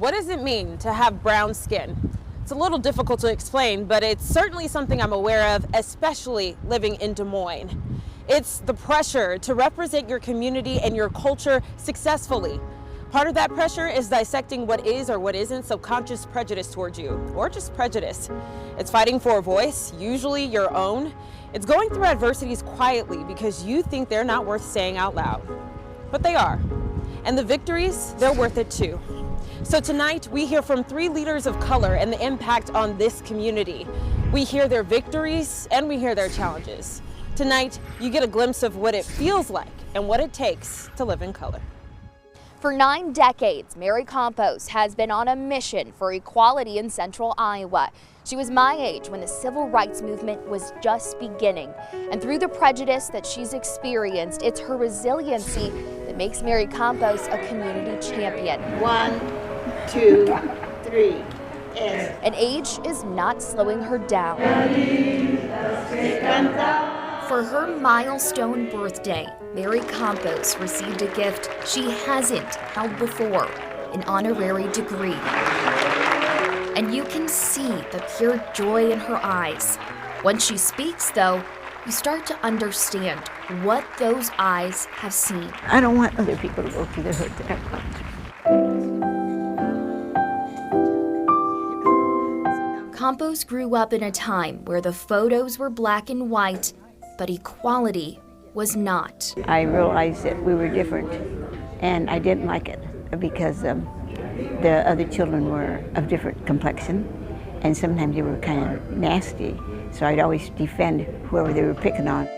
What does it mean to have brown skin? It's a little difficult to explain, but it's certainly something I'm aware of, especially living in Des Moines. It's the pressure to represent your community and your culture successfully. Part of that pressure is dissecting what is or what isn't subconscious prejudice towards you, or just prejudice. It's fighting for a voice, usually your own. It's going through adversities quietly because you think they're not worth saying out loud. But they are. And the victories, they're worth it too. So tonight, we hear from 3 leaders of color and the impact on this community. We hear their victories and we hear their challenges. Tonight, you get a glimpse of what it feels like and what it takes to live in color. For 9 decades, Mary Campos has been on a mission for equality in central Iowa. She was my age when the civil rights movement was just beginning. And through the prejudice that she's experienced, it's her resiliency that makes Mary Campos a community champion. 1, 2, 3, and age is not slowing her down. For her milestone birthday, Mary Campos received a gift she hasn't held before, an honorary degree. And you can see the pure joy in her eyes. When she speaks, though, you start to understand what those eyes have seen. I don't want other people to go through the hurt that I've gone through. Campos grew up in a time where the photos were black and white, but equality was not. I realized that we were different, and I didn't like it because the other children were of different complexion, and sometimes they were kind of nasty, so I'd always defend whoever they were picking on.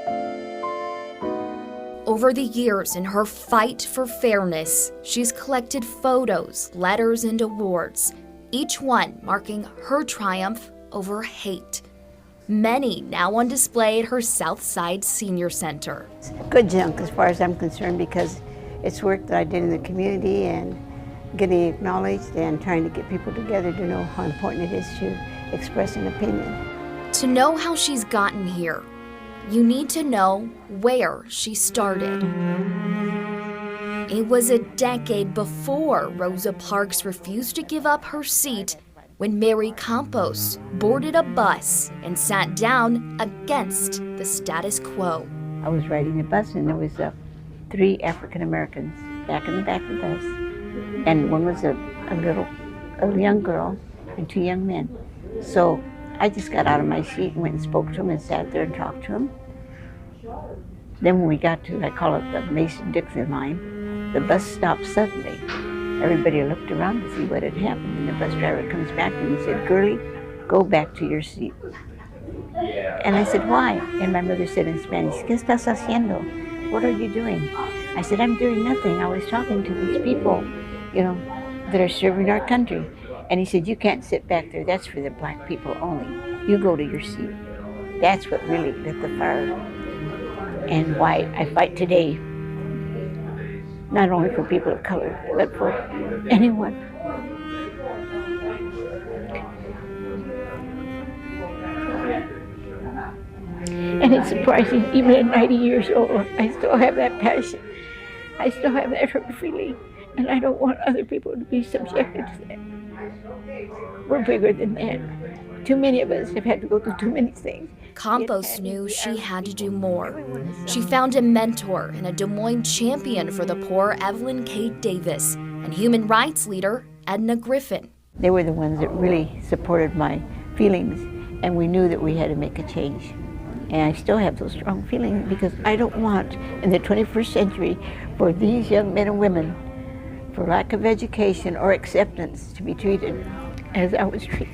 Over the years, in her fight for fairness, she's collected photos, letters, and awards, each one marking her triumph over hate. Many now on display at her Southside Senior Center. Good junk as far as I'm concerned, because it's work that I did in the community and getting acknowledged and trying to get people together to know how important it is to express an opinion. To know how she's gotten here, you need to know where she started. It was a decade before Rosa Parks refused to give up her seat when Mary Campos boarded a bus and sat down against the status quo. I was riding a bus and there was 3 African Americans back in the back of the bus. And one was a young girl and 2 young men. So I just got out of my seat and went and spoke to them and sat there and talked to them. Then when we got to, I call it the Mason-Dixon line, the bus stopped suddenly. Everybody looked around to see what had happened, and the bus driver comes back and he said, "Girlie, go back to your seat." And I said, "Why?" And my mother said in Spanish, "¿Qué estás haciendo? What are you doing?" I said, "I'm doing nothing. I was talking to these people, that are serving our country." And he said, "You can't sit back there. That's for the black people only. You go to your seat." That's what really lit the fire, and why I fight today. Not only for people of color, but for anyone. And it's surprising, even at 90 years old, I still have that passion. I still have that hurt feeling, and I don't want other people to be subjected to that. We're bigger than that. Too many of us have had to go through too many things. Campos knew she had to do more. She found a mentor and a Des Moines champion for the poor, Evelyn K. Davis, and human rights leader, Edna Griffin. They were the ones that really supported my feelings, and we knew that we had to make a change. And I still have those strong feelings because I don't want, in the 21st century, for these young men and women, for lack of education or acceptance, to be treated as I was treated.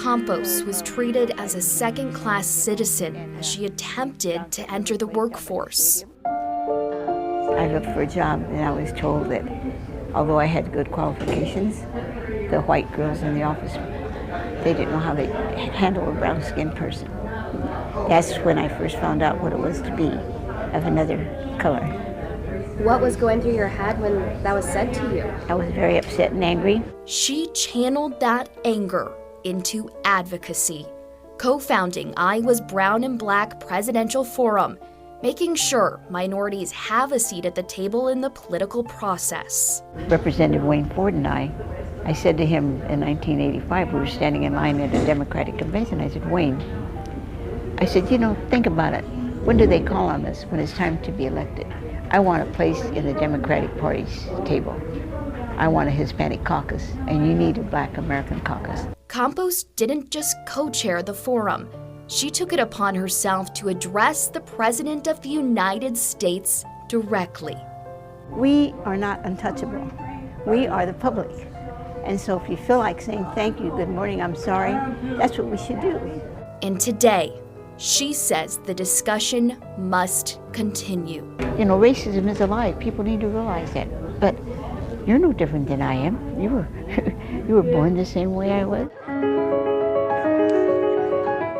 Campos was treated as a second-class citizen as she attempted to enter the workforce. I looked for a job and I was told that although I had good qualifications, the white girls in the office, they didn't know how they handle a brown-skinned person. That's when I first found out what it was to be of another color. What was going through your head when that was said to you? I was very upset and angry. She channeled that anger into advocacy, co-founding Iowa's Brown and Black Presidential Forum, making sure minorities have a seat at the table in the political process. Representative Wayne Ford and I said to him in 1985, we were standing in line at a Democratic convention. I said, Wayne, I said, you know, think about it. When do they call on us? When it's time to be elected. I want a place in the Democratic Party's table. I want a Hispanic caucus, and you need a Black American caucus. Campos didn't just co-chair the forum. She took it upon herself to address the President of the United States directly. We are not untouchable. We are the public. And so if you feel like saying thank you, good morning, I'm sorry, that's what we should do. And today, she says the discussion must continue. You know, racism is alive. People need to realize that. But you're no different than I am. You were born the same way I was.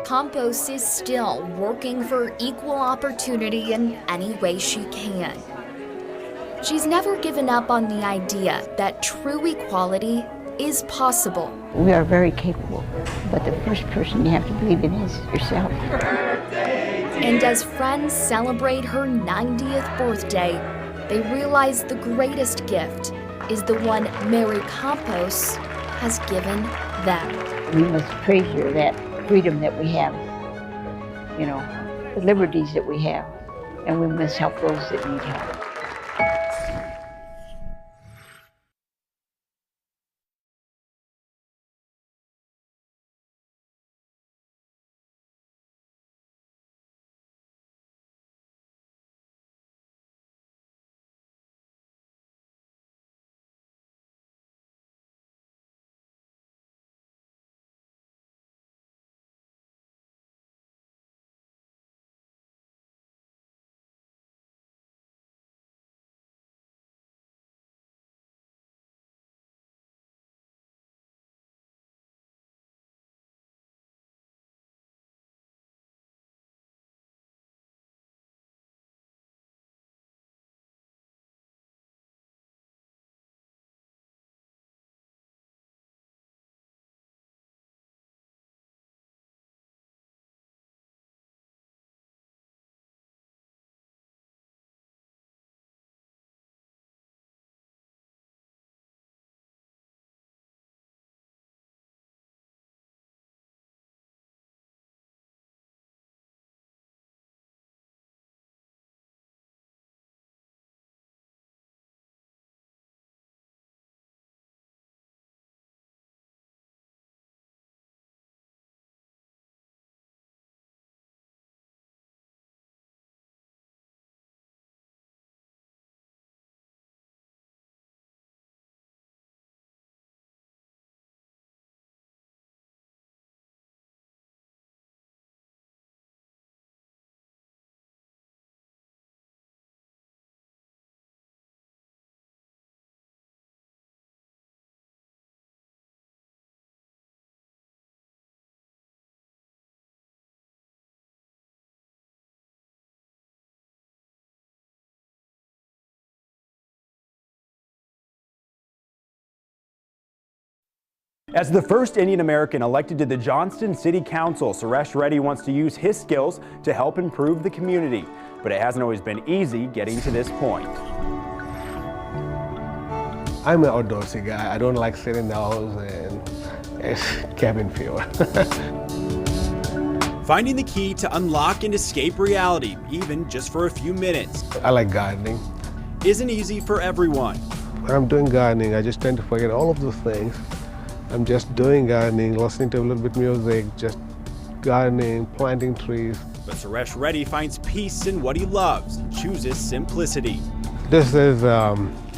Campos is still working for equal opportunity in any way she can. She's never given up on the idea that true equality is possible. We are very capable, but the first person you have to believe in is yourself. And as friends celebrate her 90th birthday, they realize the greatest gift is the one Mary Campos has given them. We must treasure that freedom that we have, you know, the liberties that we have, and we must help those that need help. As the first Indian American elected to the Johnston City Council, Suresh Reddy wants to use his skills to help improve the community. But it hasn't always been easy getting to this point. I'm an outdoorsy guy. I don't like sitting in the house and it's cabin fever. Finding the key to unlock and escape reality, even just for a few minutes, I like gardening. isn't easy for everyone. When I'm doing gardening, I just tend to forget all of those things. I'm just doing gardening, listening to a little bit of music, just gardening, planting trees. But Suresh Reddy finds peace in what he loves and chooses simplicity. This is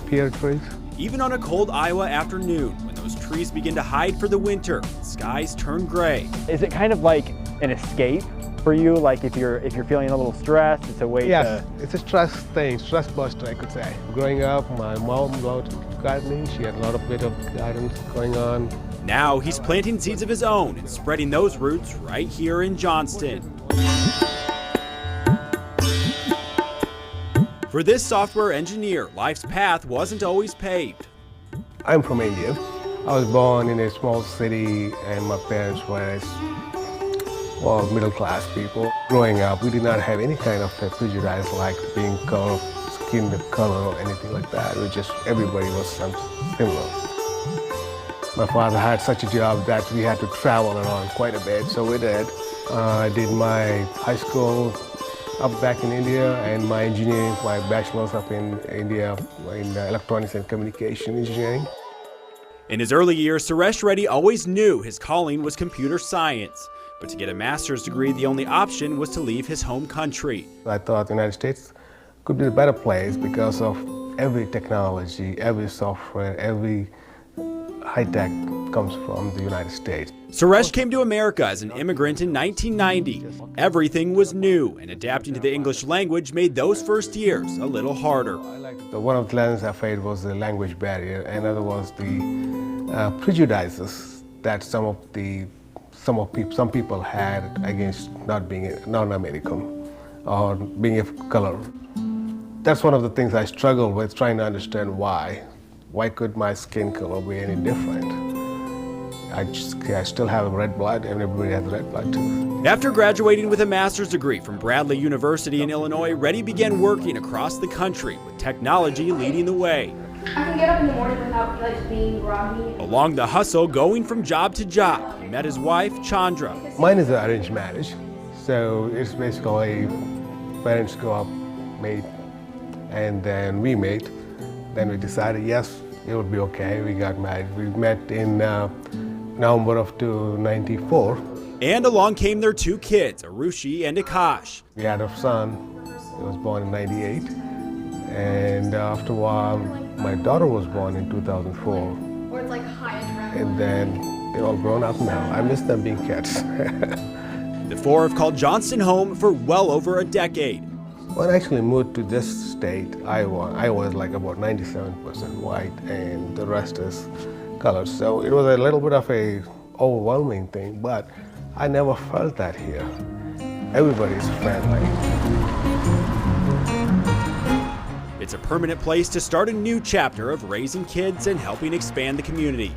pear trees. Even on a cold Iowa afternoon, when those trees begin to hide for the winter, skies turn gray. Is it kind of like an escape for you? Like if you're feeling a little stressed, it's a way Yes, it's a stress thing, stress buster, I could say. Growing up, my mom loved gardening. She had a lot of bit of gardens going on. Now he's planting seeds of his own and spreading those roots right here in Johnston. For this software engineer, life's path wasn't always paved. I'm from India. I was born in a small city and my parents were well, middle class people. Growing up, we did not have any kind of prejudice like being color, skin color or anything like that. It was just everybody was similar. My father had such a job that we had to travel around quite a bit, so we did. I did my high school up back in India and my engineering, my bachelor's up in India in electronics and communication engineering. In his early years, Suresh Reddy always knew his calling was computer science. But to get a master's degree, the only option was to leave his home country. I thought the United States could be a better place because of every technology, every software, every high-tech comes from the United States. Suresh came to America as an immigrant in 1990. Everything was new, and adapting to the English language made those first years a little harder. One of the challenges I faced was the language barrier, and other was the prejudices that some people had against not being non-American or being of color. That's one of the things I struggle with, trying to understand why. Why could my skin color be any different? I still have red blood, and everybody has red blood too. After graduating with a master's degree from Bradley University in Illinois, Reddy began working across the country, with technology leading the way. I can get up in the morning without being groggy. Along the hustle, going from job to job, he met his wife, Chandra. Mine is an arranged marriage, so it's basically parents go up, meet, and then we meet. Then we decided, yes, it would be okay. We got married. We met in November of 1994. And along came their two kids, Arushi and Akash. We had a son. He was born in '98. And after a while, my daughter was born in 2004. Or it's like high adrenaline. And then they're all grown up now. I miss them being kids. The four have called Johnston home for well over a decade. When I actually moved to this state, Iowa, I was like about 97% white and the rest is colored. So it was a little bit of a overwhelming thing, but I never felt that here. Everybody's friendly. It's a permanent place to start a new chapter of raising kids and helping expand the community.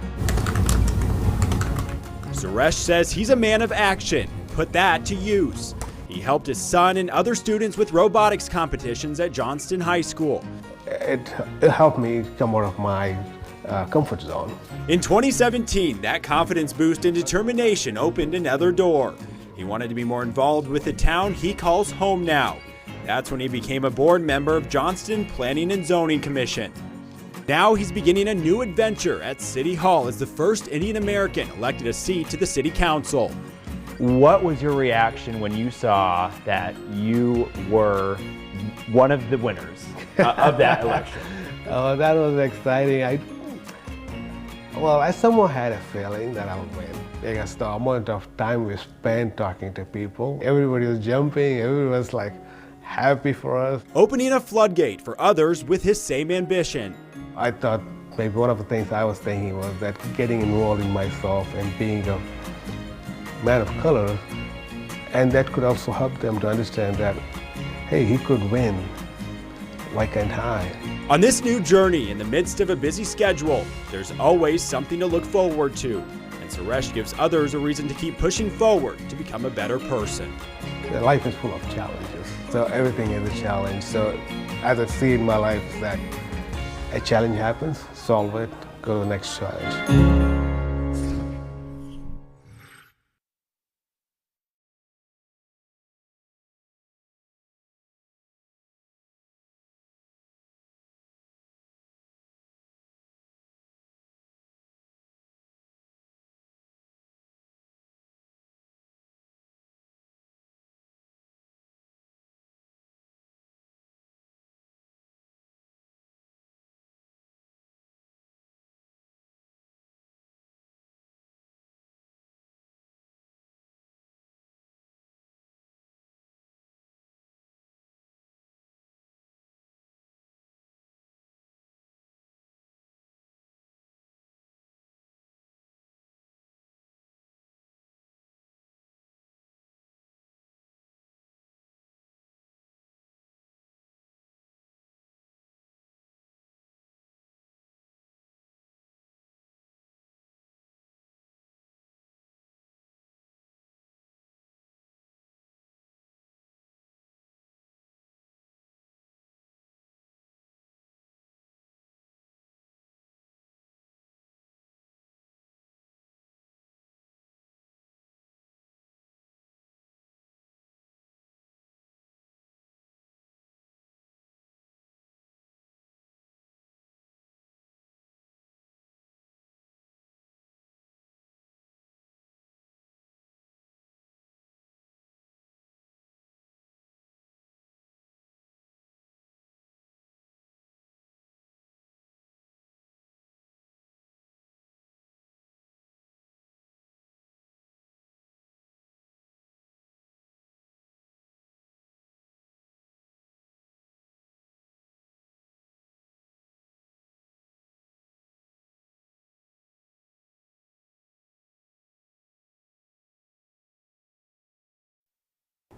Suresh says he's a man of action, put that to use. He helped his son and other students with robotics competitions at Johnston High School. It helped me come out of my comfort zone. In 2017, that confidence boost and determination opened another door. He wanted to be more involved with the town he calls home now. That's when he became a board member of Johnston Planning and Zoning Commission. Now he's beginning a new adventure at City Hall as the first Indian American elected a seat to the City Council. What was your reaction when you saw that you were one of the winners of that election? Oh, that was exciting. I somewhat had a feeling that I would win. Because the amount of time we spent talking to people, everybody was jumping, everybody was like happy for us. Opening a floodgate for others with his same ambition. I thought maybe one of the things I was thinking was that getting involved in myself and being a man of color, and that could also help them to understand that, hey, he could win, why can't I? On this new journey, in the midst of a busy schedule, there's always something to look forward to. And Suresh gives others a reason to keep pushing forward to become a better person. Life is full of challenges, so everything is a challenge. So as I see in my life that a challenge happens, solve it, go to the next challenge.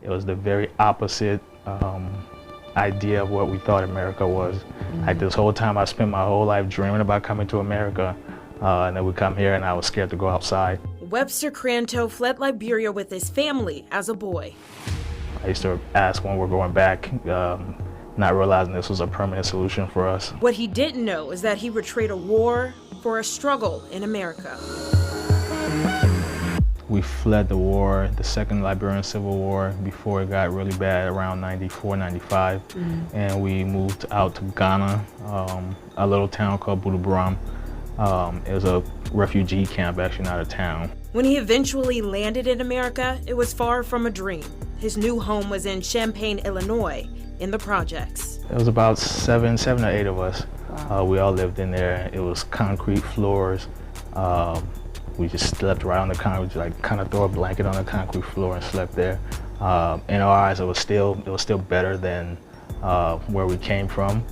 It was the very opposite idea of what we thought America was. Like this whole time I spent my whole life dreaming about coming to America, and then we come here and I was scared to go outside. Webster Cranto fled Liberia with his family as a boy. I used to ask when we're going back, not realizing this was a permanent solution for us. What he didn't know is that he would trade a war for a struggle in America. We fled the war, the Second Liberian Civil War, before it got really bad around 94, 95. And we moved out to Ghana, a little town called Buduburam. It was a refugee camp, actually not a town. When he eventually landed in America, it was far from a dream. His new home was in Champaign, Illinois, in the projects. It was about seven or eight of us. We all lived in there. It was concrete floors. We just slept right on the concrete, just like kind of throw a blanket on the concrete floor and slept there. In our eyes, it was still better than where we came from.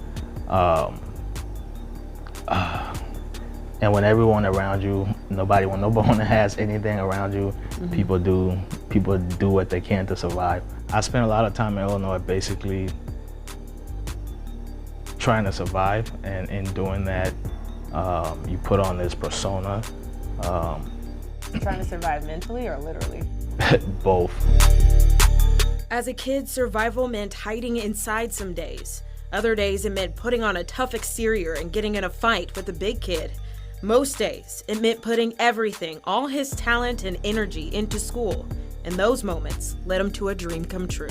And when everyone around you, when no one has anything around you, people do what they can to survive. I spent a lot of time in Illinois basically trying to survive, and in doing that, you put on this persona. Trying to survive mentally or literally? Both. As a kid, survival meant hiding inside some days. Other days, it meant putting on a tough exterior and getting in a fight with a big kid. Most days, it meant putting everything, all his talent and energy into school. And those moments led him to a dream come true.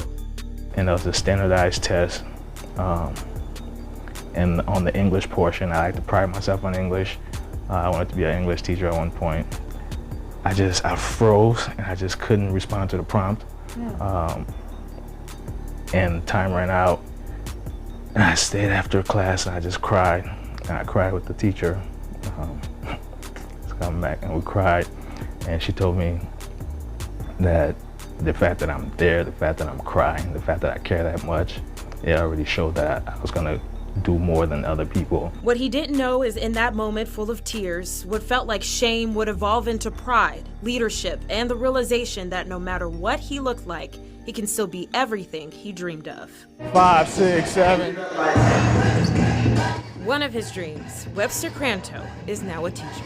And it was a standardized test. And on the English portion, I like to pride myself on English. I wanted to be an English teacher at one point. I froze and I just couldn't respond to the prompt. And time ran out. And I stayed after class and I just cried. And I cried with the teacher. She's coming back and we cried. And she told me that the fact that I'm there, the fact that I'm crying, the fact that I care that much, it already showed that I was gonna do more than other people. What he didn't know is in that moment full of tears, what felt like shame would evolve into pride, leadership, and the realization that no matter what he looked like, he can still be everything he dreamed of. 5, 6, 7. One of his dreams, Webster Cranto, is now a teacher.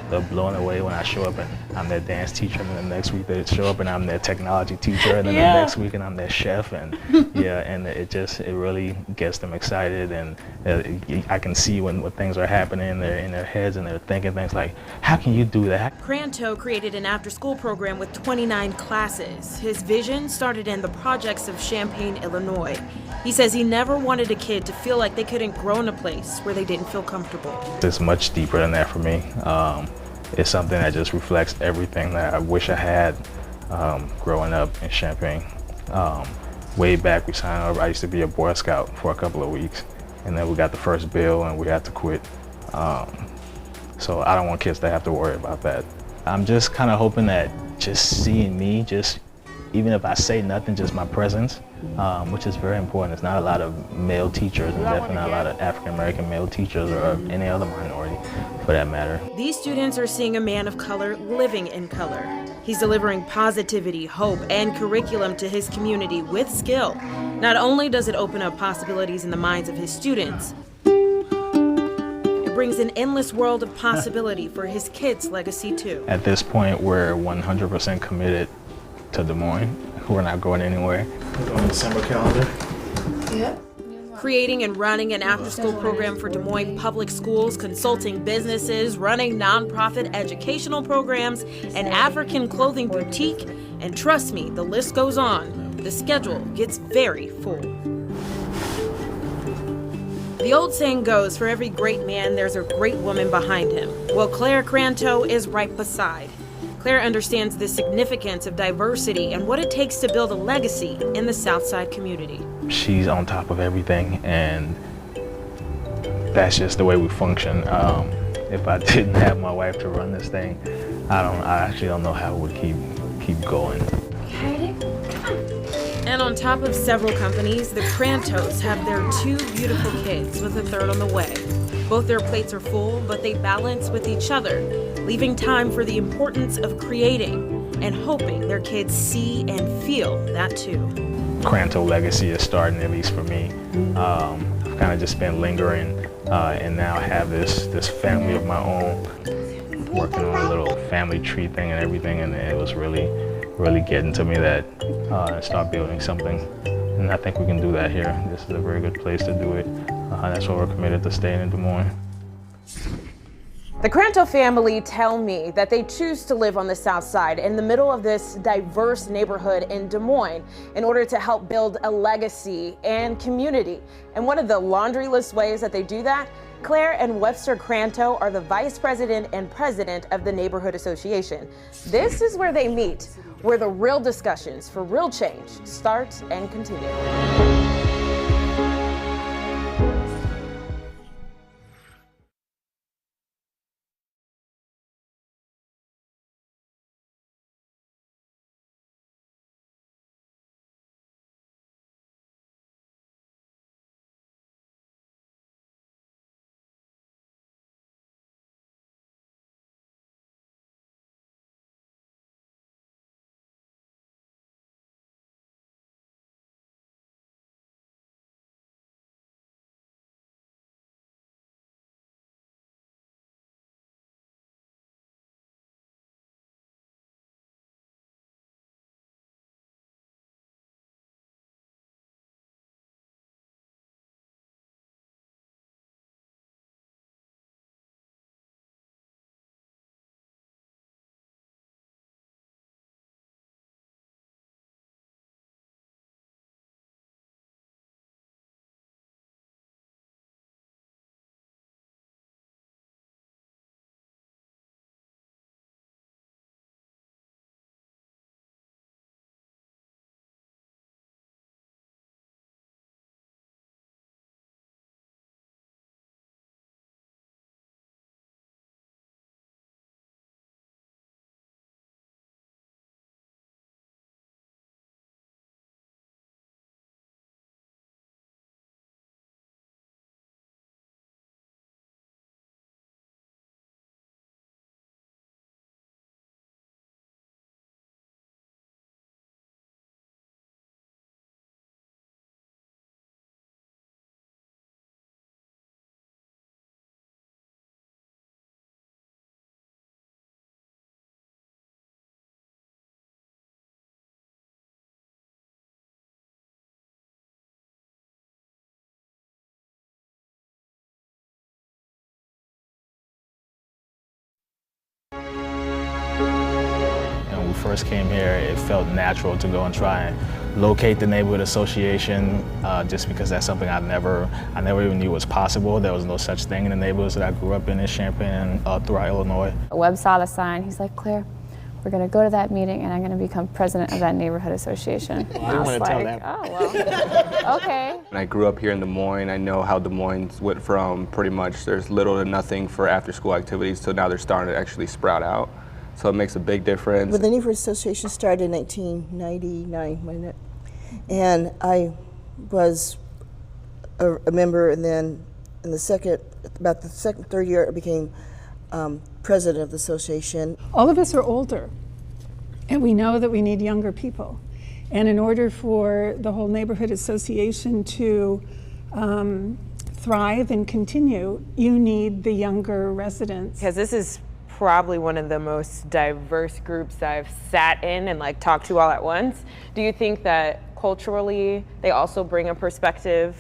They're blown away when I show up and I'm their dance teacher, and then the next week they show up and I'm their technology teacher, and then the next week and I'm their chef, and and it really gets them excited, and I can see when things are happening in their heads, and they're thinking things like, how can you do that? Cranto created an after-school program with 29 classes. His vision started in the projects of Champaign, Illinois. He says he never wanted a kid to feel like they couldn't grow in a place where they didn't feel comfortable. It's much deeper than that for me. It's something that just reflects everything that I wish I had growing up in Champaign. Way back, we signed up. I used to be a Boy Scout for a couple of weeks, and then we got the first bill and we had to quit. So I don't want kids to have to worry about that. I'm just kind of hoping that just seeing me, even if I say nothing, just my presence, which is very important. There's not a lot of male teachers, and definitely not a lot of African-American male teachers or any other minority for that matter. These students are seeing a man of color living in color. He's delivering positivity, hope, and curriculum to his community with skill. Not only does it open up possibilities in the minds of his students, it brings an endless world of possibility for his kids' legacy too. At this point, we're 100% committed to Des Moines. We're not going anywhere. We're on the December calendar. Yep. Creating and running an after-school program for Des Moines public schools, consulting businesses, running nonprofit educational programs, an African clothing boutique, and trust me, the list goes on. The schedule gets very full. The old saying goes, for every great man, there's a great woman behind him. Well, Claire Cranto is right beside. Claire understands the significance of diversity and what it takes to build a legacy in the Southside community. She's on top of everything, and that's just the way we function. If I didn't have my wife to run this thing, I actually don't know how it would keep going. And on top of several companies, the Crantos have their 2 beautiful kids with a third on the way. Both their plates are full, but they balance with each other, leaving time for the importance of creating. and hoping their kids see and feel that too. Cranto legacy is starting, at least for me. I've kind of just been lingering and now have this family of my own. Working on a little family tree thing and everything, and it was really getting to me that start building something. And I think we can do that here. This is a very good place to do it. That's why we're committed to staying in Des Moines. The Cranto family tell me that they choose to live on the South Side in the middle of this diverse neighborhood in Des Moines in order to help build a legacy and community. And one of the laundry list ways that they do that, Claire and Webster Cranto are the vice president and president of the Neighborhood Association. This is where they meet, where the real discussions for real change start and continue. When we first came here, it felt natural to go and try and locate the neighborhood association, just because that's something I never even knew was possible. There was no such thing in the neighborhoods that I grew up in Champaign and throughout Illinois. Webb saw the sign. He's like, Claire, we're going to go to that meeting and I'm going to become president of that neighborhood association. I didn't want to tell that. Oh, well, okay. When I grew up here in Des Moines, I know how Des Moines went from pretty much there's little to nothing for after-school activities to now they're starting to actually sprout out. So it makes a big difference. Well, the Neighborhood Association started in 1999, wasn't it? And I was a member, and then in the third year, I became president of the association. All of us are older, and we know that we need younger people. And in order for the whole neighborhood association to thrive and continue, you need the younger residents. Because this is probably one of the most diverse groups I've sat in and like talked to all at once. Do you think that culturally they also bring a perspective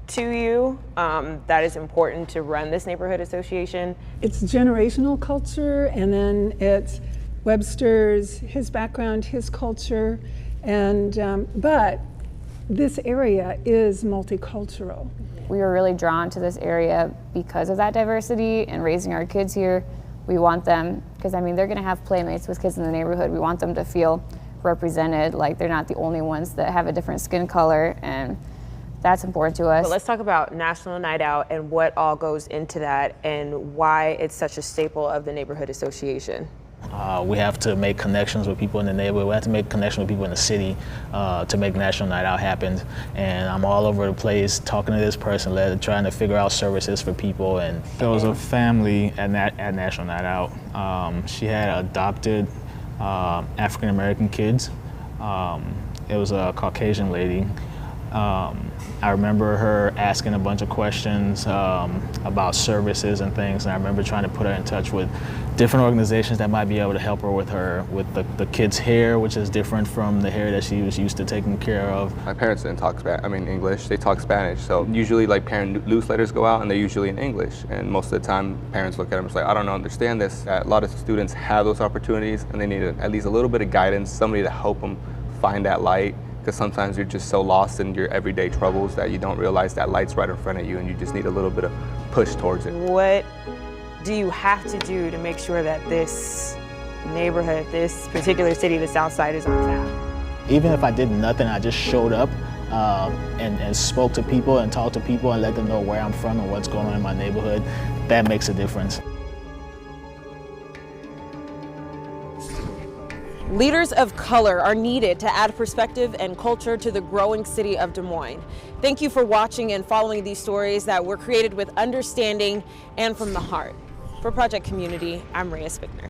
to you that is important to run this neighborhood association? It's generational culture, and then it's Webster's, his background, his culture, and but this area is multicultural. We were really drawn to this area because of that diversity, and raising our kids here, we want them, because I mean, they're gonna have playmates with kids in the neighborhood. We want them to feel represented, like they're not the only ones that have a different skin color, and that's important to us. But let's talk about National Night Out and what all goes into that and why it's such a staple of the neighborhood association. We have to make connections with people in the neighborhood. We have to make connections with people in the city to make National Night Out happen. And I'm all over the place talking to this person, trying to figure out services for people. And there was a family at National Night Out. She had adopted African American kids. It was a Caucasian lady. I remember her asking a bunch of questions about services and things, and I remember trying to put her in touch with different organizations that might be able to help her with the kids' hair, which is different from the hair that she was used to taking care of. My parents didn't talk English, they talk Spanish. So usually like parent newsletters go out and they're usually in English. And most of the time parents look at them and say, I don't understand this. A lot of students have those opportunities and they need at least a little bit of guidance, somebody to help them find that light. Because sometimes you're just so lost in your everyday troubles that you don't realize that light's right in front of you and you just need a little bit of push towards it. What do you have to do to make sure that this neighborhood, this particular city, the South Side, is on path? Even if I did nothing, I just showed up and spoke to people and talked to people and let them know where I'm from and what's going on in my neighborhood, that makes a difference. Leaders of color are needed to add perspective and culture to the growing city of Des Moines. Thank you for watching and following these stories that were created with understanding and from the heart. For Project Community, I'm Rhea Spickner.